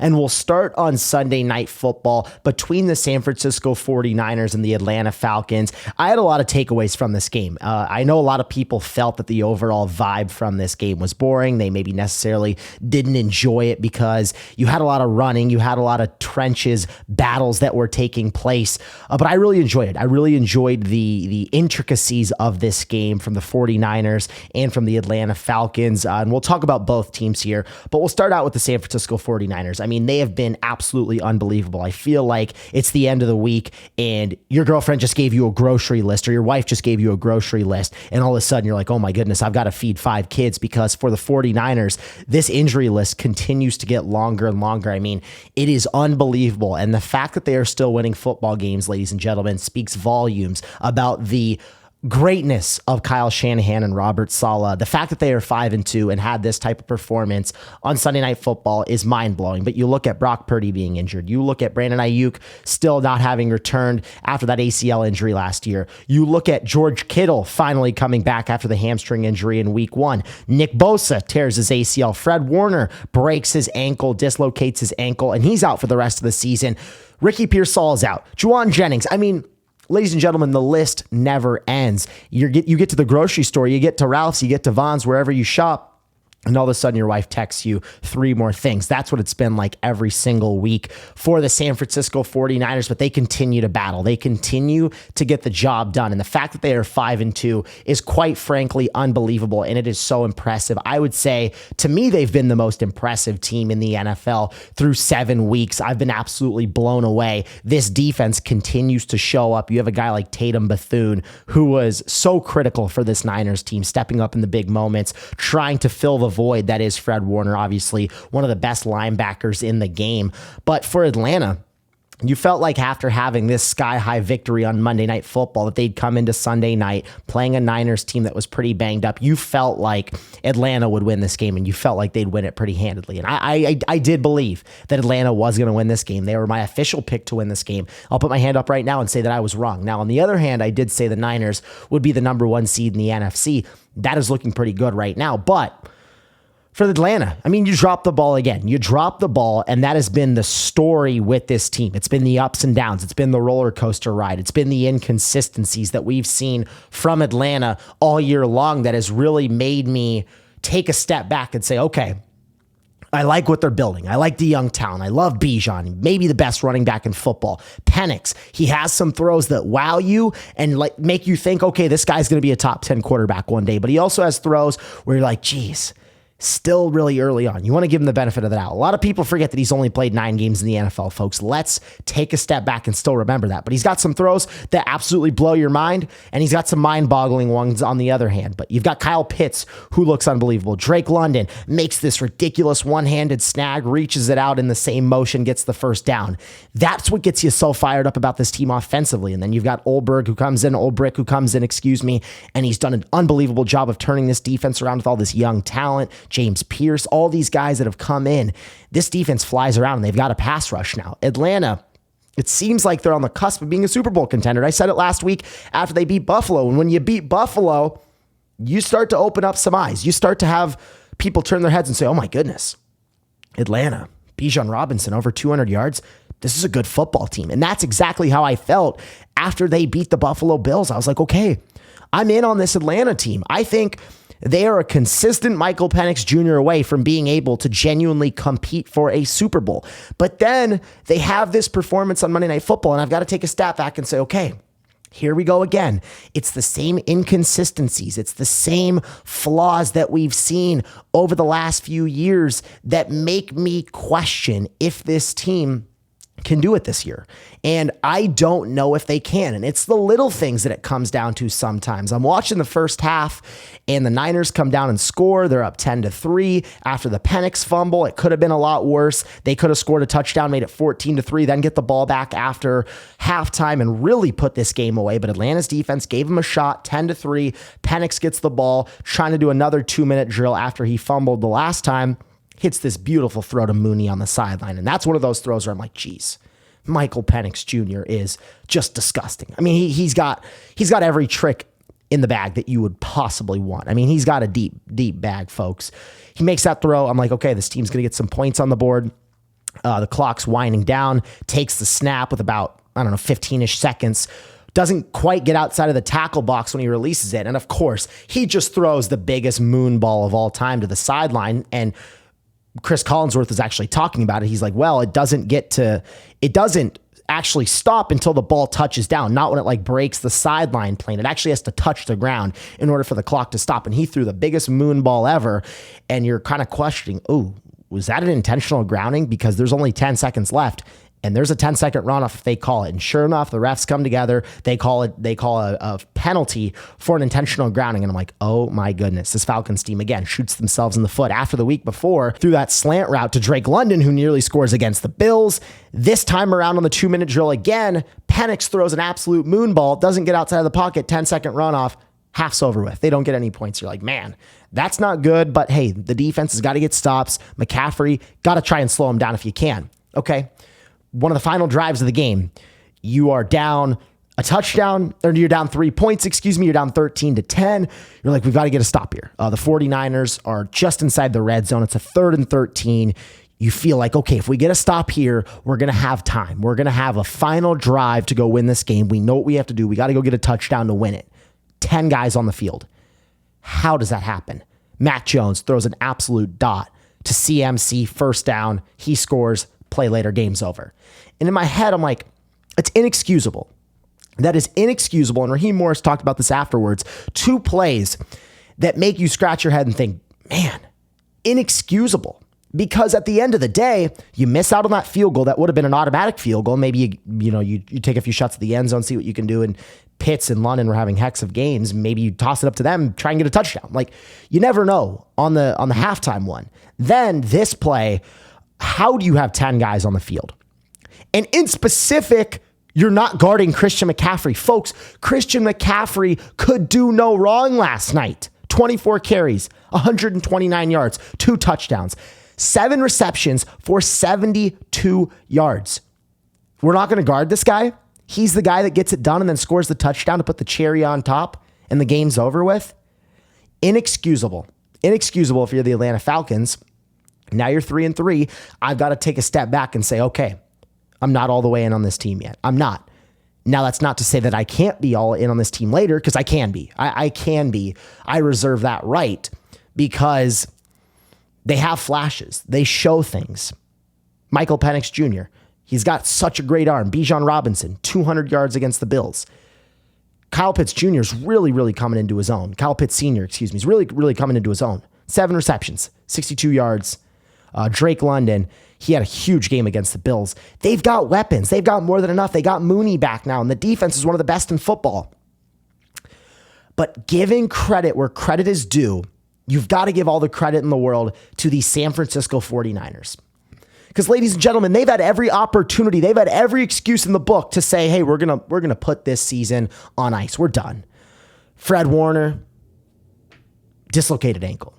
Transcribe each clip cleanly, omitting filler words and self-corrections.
And we'll start on Sunday Night Football between the San Francisco 49ers and the Atlanta Falcons. I had a lot of takeaways from this game. I know a lot of people felt that the overall vibe from this game was boring. They maybe necessarily didn't enjoy it because you had a lot of running, you had a lot of trenches, battles that were taking place. But I really enjoyed it. I really enjoyed the intricacies of this game from the 49ers and from the Atlanta Falcons. And we'll talk about both teams here, but we'll start out with the San Francisco 49ers. I mean, they have been absolutely unbelievable. I feel like it's the end of the week and your girlfriend just gave you a grocery list, or your wife just gave you a grocery list, and all of a sudden you're like, oh my goodness, I've got to feed 5 kids, because for the 49ers, this injury list continues to get longer and longer. I mean, it is unbelievable. And the fact that they are still winning football games, ladies and gentlemen, speaks volumes about the greatness of Kyle Shanahan and Robert Saleh. The fact that they are 5-2 and had this type of performance on Sunday Night Football is mind-blowing. But you look at Brock Purdy being injured. You look at Brandon Ayuk still not having returned after that ACL injury last year. You look at George Kittle finally coming back after the hamstring injury in week 1. Nick Bosa tears his ACL. Fred Warner breaks his ankle, dislocates his ankle, and he's out for the rest of the season. Ricky Pearsall is out. Juwan Jennings. I mean, ladies and gentlemen, the list never ends. You get to the grocery store, you get to Ralph's, you get to Vons, wherever you shop, and all of a sudden your wife texts you 3 more things. That's what it's been like every single week for the San Francisco 49ers, but they continue to battle. They continue to get the job done. And the fact that they are 5-2 is quite frankly unbelievable, and it is so impressive. I would say, to me, they've been the most impressive team in the NFL through 7 weeks. I've been absolutely blown away. This defense continues to show up. You have a guy like Tatum Bethune, who was so critical for this Niners team, stepping up in the big moments, trying to fill the void that is Fred Warner, obviously one of the best linebackers in the game. But for Atlanta, you felt like after having this sky-high victory on Monday Night Football that they'd come into Sunday night playing a Niners team that was pretty banged up. You felt like Atlanta would win this game, and you felt like they'd win it pretty handedly. And I did believe that Atlanta was going to win this game. They were my official pick to win this game. I'll put my hand up right now and say that I was wrong. Now, on the other hand, I did say the Niners would be the number 1 seed in the NFC. That is looking pretty good right now, but for Atlanta, I mean, you dropped the ball again. You dropped the ball, and that has been the story with this team. It's been the ups and downs. It's been the roller coaster ride. It's been the inconsistencies that we've seen from Atlanta all year long that has really made me take a step back and say, okay, I like what they're building. I like the young talent. I love Bijan, maybe the best running back in football. Penix, he has some throws that wow you and like make you think, okay, this guy's going to be a top 10 quarterback one day. But he also has throws where you're like, geez, still really early on. You want to give him the benefit of the doubt. A lot of people forget that he's only played 9 games in the NFL, folks. Let's take a step back and still remember that. But he's got some throws that absolutely blow your mind, and he's got some mind-boggling ones on the other hand. But you've got Kyle Pitts, who looks unbelievable. Drake London makes this ridiculous one-handed snag, reaches it out in the same motion, gets the first down. That's what gets you so fired up about this team offensively. And then you've got Ulbrich who comes in, and he's done an unbelievable job of turning this defense around with all this young talent. James Pierce, all these guys that have come in. This defense flies around, and they've got a pass rush now. Atlanta, it seems like they're on the cusp of being a Super Bowl contender. I said it last week after they beat Buffalo. And when you beat Buffalo, you start to open up some eyes. You start to have people turn their heads and say, oh my goodness, Atlanta, Bijan Robinson, over 200 yards. This is a good football team. And that's exactly how I felt after they beat the Buffalo Bills. I was like, okay, I'm in on this Atlanta team. I think they are a consistent Michael Penix Jr. away from being able to genuinely compete for a Super Bowl. But then they have this performance on Monday Night Football, and I've got to take a step back and say, okay, here we go again. It's the same inconsistencies. It's the same flaws that we've seen over the last few years that make me question if this team can do it this year. And I don't know if they can. And it's the little things that it comes down to sometimes. I'm watching the first half and the Niners come down and score. They're up 10-3 after the Penix fumble. It could have been a lot worse. They could have scored a touchdown, made it 14-3, then get the ball back after halftime and really put this game away. But Atlanta's defense gave them a shot, 10-3. Penix gets the ball, trying to do another 2-minute drill after he fumbled the last time. Hits this beautiful throw to Mooney on the sideline. And that's one of those throws where I'm like, geez, Michael Penix Jr. is just disgusting. I mean, he's got every trick in the bag that you would possibly want. I mean, he's got a deep bag, folks. He makes that throw. I'm like, okay, this team's going to get some points on the board. The clock's winding down, takes the snap with about, 15-ish seconds. Doesn't quite get outside of the tackle box when he releases it. And of course, he just throws the biggest moon ball of all time to the sideline. And Chris Collinsworth was actually talking about it. He's like, well, it doesn't actually stop until the ball touches down, not when it like breaks the sideline plane. It actually has to touch the ground in order for the clock to stop. And he threw the biggest moon ball ever. And you're kind of questioning, oh, was that an intentional grounding? Because there's only 10 seconds left. And there's a 10-second runoff if they call it. And sure enough, the refs come together. They call a penalty for an intentional grounding. And I'm like, oh my goodness, this Falcons team again shoots themselves in the foot after the week before threw that slant route to Drake London, who nearly scores against the Bills. This time around on the 2-minute drill again, Penix throws an absolute moon ball, doesn't get outside of the pocket, 10-second runoff, half's over with. They don't get any points. You're like, man, that's not good. But hey, the defense has got to get stops. McCaffrey, got to try and slow him down if you can. Okay. One of the final drives of the game, you are down a touchdown, or you're down 3 points, you're down 13-10. You're like, we've got to get a stop here. The 49ers are just inside the red zone. It's a 3rd and 13. You feel like, okay, if we get a stop here, we're going to have time. We're going to have a final drive to go win this game. We know what we have to do. We got to go get a touchdown to win it. 10 guys on the field. How does that happen? Mac Jones throws an absolute dot to CMC, first down. He scores. Play later, game's over. And in my head, I'm like, it's inexcusable. That is inexcusable. And Raheem Morris talked about this afterwards. 2 plays that make you scratch your head and think, man, inexcusable. Because at the end of the day, you miss out on that field goal. That would have been an automatic field goal. Maybe you take a few shots at the end zone, see what you can do. And Pitts and London were having hex of games. Maybe you toss it up to them, try and get a touchdown. Like, you never know on the halftime one. Then this play, how do you have 10 guys on the field? And in specific, you're not guarding Christian McCaffrey. Folks, Christian McCaffrey could do no wrong last night. 24 carries, 129 yards, 2 touchdowns, 7 receptions for 72 yards. We're not going to guard this guy. He's the guy that gets it done and then scores the touchdown to put the cherry on top, and the game's over with. Inexcusable. Inexcusable if you're the Atlanta Falcons. Now you're 3-3. I've got to take a step back and say, okay, I'm not all the way in on this team yet. I'm not. Now, that's not to say that I can't be all in on this team later, because I can be. I can be. I reserve that right because they have flashes. They show things. Michael Penix Jr., he's got such a great arm. Bijan Robinson, 200 yards against the Bills. Kyle Pitts Jr. is really, really coming into his own. Kyle Pitts Sr., is really, really coming into his own. 7 receptions, 62 yards. Drake London, he had a huge game against the Bills. They've got weapons. They've got more than enough. They got Mooney back now, and the defense is one of the best in football. But giving credit where credit is due, you've got to give all the credit in the world to the San Francisco 49ers. Because, ladies and gentlemen, they've had every opportunity. They've had every excuse in the book to say, hey, we're gonna put this season on ice. We're done. Fred Warner, dislocated ankle.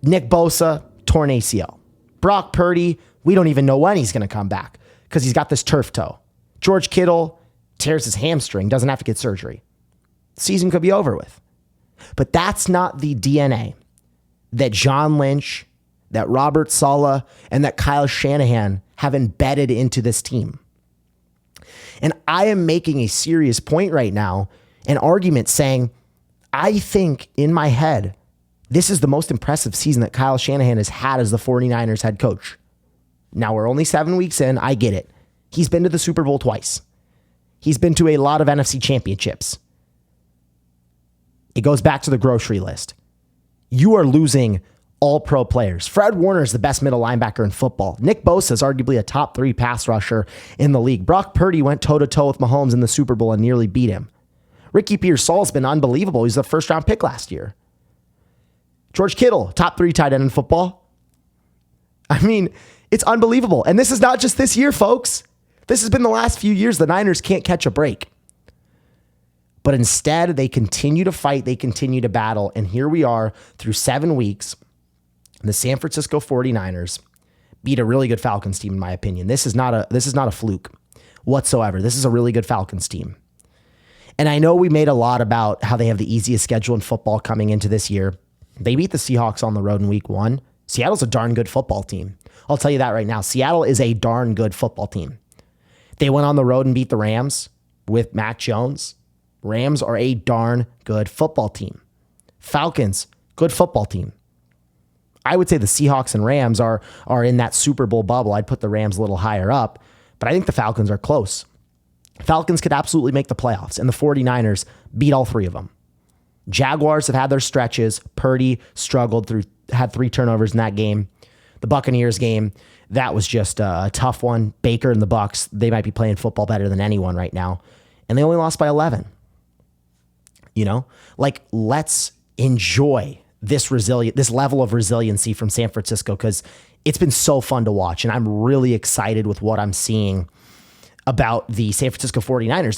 Nick Bosa, torn ACL. Brock Purdy, we don't even know when he's going to come back because he's got this turf toe. George Kittle tears his hamstring, doesn't have to get surgery. Season could be over with. But that's not the DNA that John Lynch, that Robert Saleh, and that Kyle Shanahan have embedded into this team. And I am making a serious point right now, an argument saying, I think in my head, this is the most impressive season that Kyle Shanahan has had as the 49ers head coach. Now, we're only 7 weeks in. I get it. He's been to the Super Bowl twice. He's been to a lot of NFC championships. It goes back to the grocery list. You are losing all-pro players. Fred Warner is the best middle linebacker in football. Nick Bosa is arguably a top 3 pass rusher in the league. Brock Purdy went toe-to-toe with Mahomes in the Super Bowl and nearly beat him. Ricky Pearsall's been unbelievable. He's the first-round pick last year. George Kittle, top 3 tight end in football. I mean, it's unbelievable. And this is not just this year, folks. This has been the last few years. The Niners can't catch a break. But instead, they continue to fight. They continue to battle. And here we are through 7 weeks. The San Francisco 49ers beat a really good Falcons team, in my opinion. This is not a fluke whatsoever. This is a really good Falcons team. And I know we made a lot about how they have the easiest schedule in football coming into this year. They beat the Seahawks on the road in week 1. Seattle's a darn good football team. I'll tell you that right now. Seattle is a darn good football team. They went on the road and beat the Rams with Mac Jones. Rams are a darn good football team. Falcons, good football team. I would say the Seahawks and Rams are in that Super Bowl bubble. I'd put the Rams a little higher up, but I think the Falcons are close. Falcons could absolutely make the playoffs, and the 49ers beat all three of them. Jaguars have had their stretches. Purdy struggled had 3 turnovers in that game. The Buccaneers game, that was just a tough one. Baker and the Bucs, they might be playing football better than anyone right now, and they only lost by 11. Let's enjoy this level of resiliency from San Francisco, because it's been so fun to watch, and I'm really excited with what I'm seeing about the San Francisco 49ers.